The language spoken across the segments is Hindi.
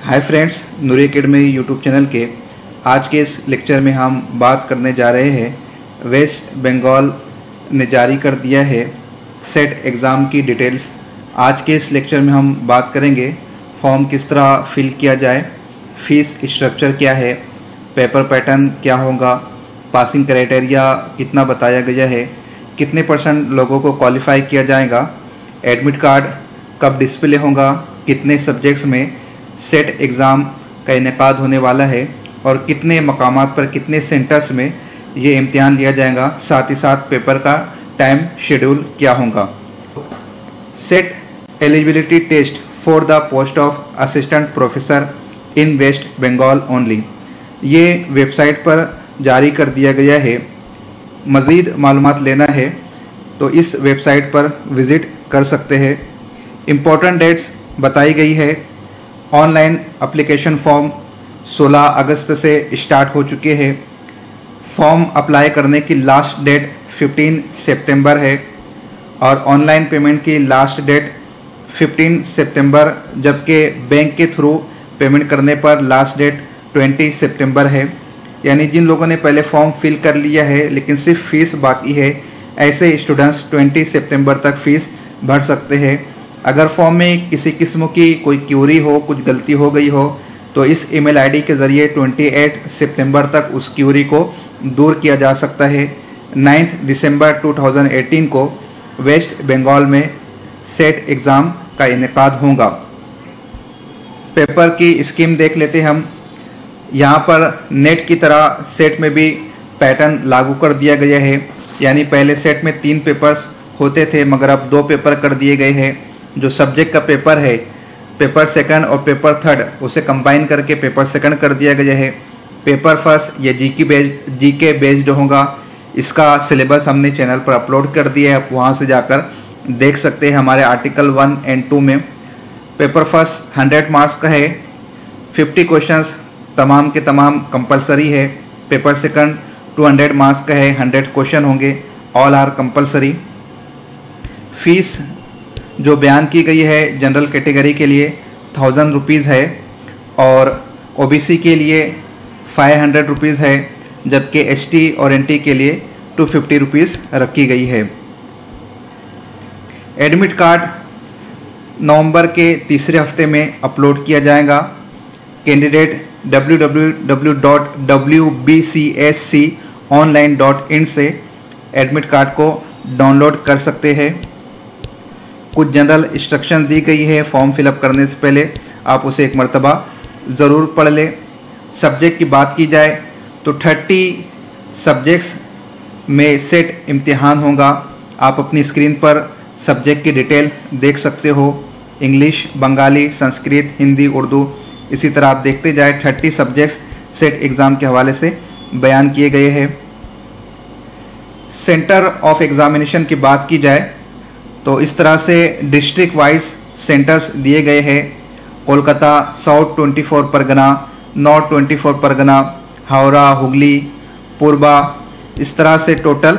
हाय फ्रेंड्स, नूरी एकेडमी यूट्यूब चैनल के आज के इस लेक्चर में हम बात करने जा रहे हैं वेस्ट बंगाल ने जारी कर दिया है सेट एग्ज़ाम की डिटेल्स। आज के इस लेक्चर में हम बात करेंगे फॉर्म किस तरह फिल किया जाए, फीस स्ट्रक्चर क्या है, पेपर पैटर्न क्या होगा, पासिंग क्राइटेरिया कितना बताया गया है, कितने % लोगों को क्वालिफाई किया जाएगा, एडमिट कार्ड कब डिस्प्ले होगा, कितने सब्जेक्ट्स में सेट एग्ज़ाम का इनेकाद होने वाला है और कितने मकामात पर कितने सेंटर्स में ये इम्तिहान लिया जाएगा, साथ ही साथ पेपर का टाइम शेड्यूल क्या होगा। SET eligibility test for the post of assistant professor in West Bengal only, ये वेबसाइट पर जारी कर दिया गया है। मज़ीद मालूमात लेना है तो इस वेबसाइट पर विज़िट कर सकते हैं। इम्पोर्टेंट डेट्स बताई गई है। ऑनलाइन एप्लीकेशन फॉर्म 16 अगस्त से स्टार्ट हो चुके हैं। फॉर्म अप्लाई करने की लास्ट डेट 15 सितंबर है और ऑनलाइन पेमेंट की लास्ट डेट 15 सितंबर, जबकि बैंक के थ्रू पेमेंट करने पर लास्ट डेट 20 सितंबर है। यानी जिन लोगों ने पहले फॉर्म फिल कर लिया है लेकिन सिर्फ फीस बाकी है, ऐसे स्टूडेंट्स 20 सितंबर तक फीस भर सकते हैं। अगर फॉर्म में किसी किस्म की कोई क्यूरी हो, कुछ गलती हो गई हो, तो इस ईमेल आईडी के ज़रिए 28 सितंबर तक उस क्यूरी को दूर किया जा सकता है। 9 दिसंबर 2018 को वेस्ट बंगाल में सेट एग्ज़ाम का इनेकाद होगा। पेपर की स्कीम देख लेते हम। यहाँ पर नेट की तरह सेट में भी पैटर्न लागू कर दिया गया है। यानी पहले सेट में 3 पेपर्स होते थे मगर अब 2 पेपर कर दिए गए हैं। जो सब्जेक्ट का पेपर है, पेपर सेकंड और पेपर थर्ड, उसे कंबाइन करके पेपर सेकंड कर दिया गया है। पेपर फर्स्ट ये जीके बेस्ड होगा। इसका सिलेबस हमने चैनल पर अपलोड कर दिया है, आप वहाँ से जाकर देख सकते हैं हमारे आर्टिकल 1 और 2 में। पेपर फर्स्ट 100 मार्क्स का है, 50 क्वेश्चंस तमाम के तमाम कंपलसरी है। पेपर सेकंड 200 मार्क्स का है, 100 क्वेश्चन होंगे, ऑल आर कंपलसरी। फीस जो बयान की गई है जनरल कैटेगरी के लिए 1000 रुपीज़ है और ओबीसी के लिए 500 रुपीज़ है, जबकि एसटी और एनटी के लिए 250 रुपीज़ रखी गई है। एडमिट कार्ड नवंबर के तीसरे हफ्ते में अपलोड किया जाएगा। कैंडिडेट www.wbcsconline.in से एडमिट कार्ड को डाउनलोड कर सकते हैं। कुछ जनरल इंस्ट्रक्शन दी गई है, फॉर्म फिलअप करने से पहले आप उसे एक मर्तबा ज़रूर पढ़ लें। सब्जेक्ट की बात की जाए तो 30 सब्जेक्ट्स में सेट इम्तिहान होगा। आप अपनी स्क्रीन पर सब्जेक्ट की डिटेल देख सकते हो, इंग्लिश, बंगाली, संस्कृत, हिंदी, उर्दू, इसी तरह आप देखते जाए 30 सब्जेक्ट्स सेट एग्ज़ाम के हवाले से बयान किए गए हैं। सेंटर ऑफ एग्ज़ामिनेशन की बात की जाए तो इस तरह से डिस्ट्रिक्ट वाइज सेंटर्स दिए गए हैं। कोलकाता, साउथ 24 परगना, नॉर्थ 24 परगना, हावड़ा, हुगली, पूर्वा, इस तरह से टोटल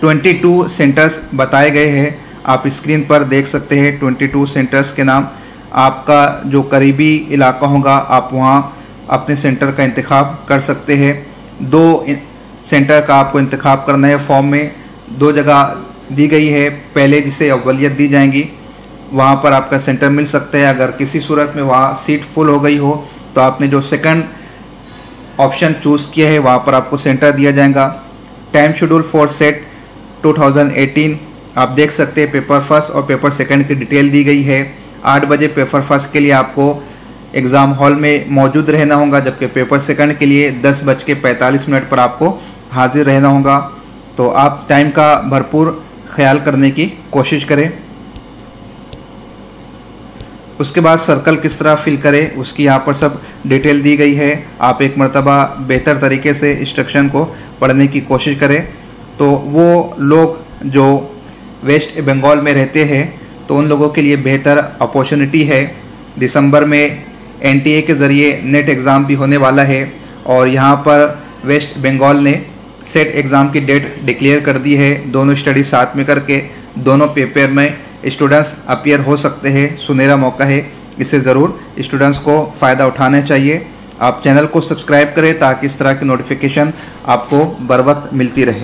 22 सेंटर्स बताए गए हैं। आप स्क्रीन पर देख सकते हैं 22 सेंटर्स के नाम। आपका जो करीबी इलाका होगा आप वहाँ अपने सेंटर का इंतखाब कर सकते हैं। 2 सेंटर का आपको इंतखाब करना है। फॉर्म में 2 जगह दी गई है, पहले जिसे अव्वलियत दी जाएंगी वहाँ पर आपका सेंटर मिल सकता है। अगर किसी सूरत में वहाँ सीट फुल हो गई हो तो आपने जो सेकंड ऑप्शन चूज़ किया है वहाँ पर आपको सेंटर दिया जाएगा। टाइम शेड्यूल फॉर सेट 2018 आप देख सकते हैं। पेपर फर्स्ट और पेपर सेकंड की डिटेल दी गई है। 8 बजे पेपर फर्स्ट के लिए आपको एग्ज़ाम हॉल में मौजूद रहना होगा, जबकि पेपर सेकंड के लिए 10:45 पर आपको हाजिर रहना होगा। तो आप टाइम का भरपूर ख्याल करने की कोशिश करें। उसके बाद सर्कल किस तरह फिल करें उसकी यहाँ पर सब डिटेल दी गई है। आप एक मर्तबा बेहतर तरीके से इंस्ट्रक्शन को पढ़ने की कोशिश करें। तो वो लोग जो वेस्ट बंगाल में रहते हैं तो उन लोगों के लिए बेहतर अपॉर्चुनिटी है। दिसंबर में एनटीए के ज़रिए नेट एग्ज़ाम भी होने वाला है और यहाँ पर वेस्ट बंगाल ने सेट एग्ज़ाम की डेट डिक्लेयर कर दी है। दोनों स्टडी साथ में करके दोनों पेपर में स्टूडेंट्स अपीयर हो सकते हैं। सुनहरा मौका है, इससे ज़रूर स्टूडेंट्स को फ़ायदा उठाना चाहिए। आप चैनल को सब्सक्राइब करें ताकि इस तरह की नोटिफिकेशन आपको बर वक्त मिलती रहे।